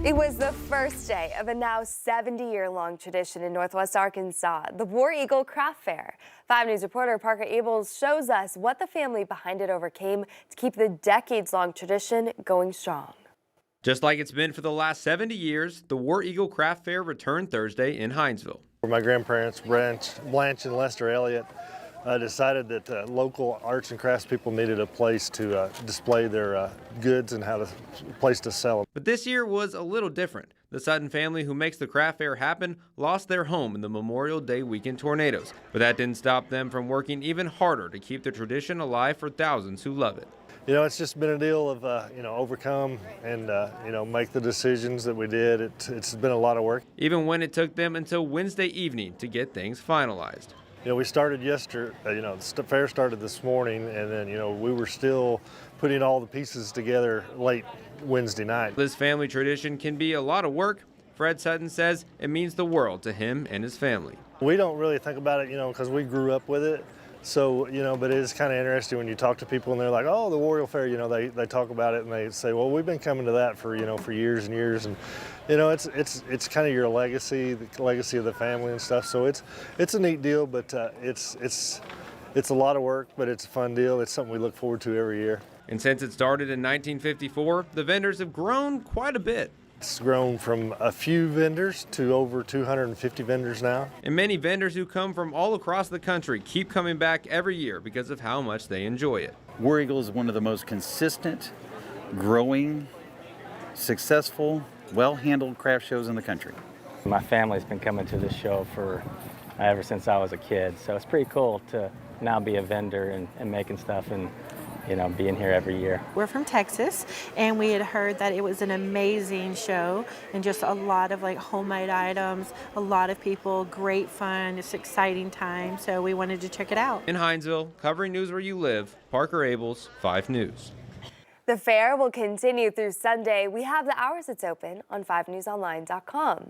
It was the first day of a now 70-year-long tradition in Northwest Arkansas, the War Eagle Craft Fair. 5 News reporter Parker Abels shows us what the family behind it overcame to keep the decades-long tradition going strong. Just like it's been for the last 70 years, the War Eagle Craft Fair returned Thursday in Hinesville. My grandparents, Blanche and Lester Elliott, decided that local arts and crafts people needed a place to display their goods and a place to sell them. But this year was a little different. The Sutton family who makes the craft fair happen lost their home in the Memorial Day weekend tornadoes. But that didn't stop them from working even harder to keep the tradition alive for thousands who love it. You know, it's just been a deal of, overcome and, make the decisions that we did. It's been a lot of work. Even when it took them until Wednesday evening to get things finalized. You know, we started yesterday, the fair started this morning, and then, we were still putting all the pieces together late Wednesday night. This family tradition can be a lot of work. Fred Sutton says it means the world to him and his family. We don't really think about it, because we grew up with it. So, but it is kind of interesting when you talk to people and they're like, oh, the War Eagle Fair, they talk about it and they say, well, we've been coming to that for, for years and years. And, it's kind of your legacy, the legacy of the family and stuff. So it's a neat deal, but it's a lot of work, but it's a fun deal. It's something we look forward to every year. And since it started in 1954, the vendors have grown quite a bit. It's grown from a few vendors to over 250 vendors now. And many vendors who come from all across the country keep coming back every year because of how much they enjoy it. War Eagle is one of the most consistent, growing, successful, well-handled craft shows in the country. My family's been coming to this show for ever since I was a kid, so it's pretty cool to now be a vendor and making stuff and being here every year. We're from Texas, and we had heard that it was an amazing show and just a lot of homemade items, a lot of people, great fun, it's an exciting time, so we wanted to check it out. In Hinesville, covering news where you live, Parker Abels, 5 News. The fair will continue through Sunday. We have the hours it's open on 5newsonline.com.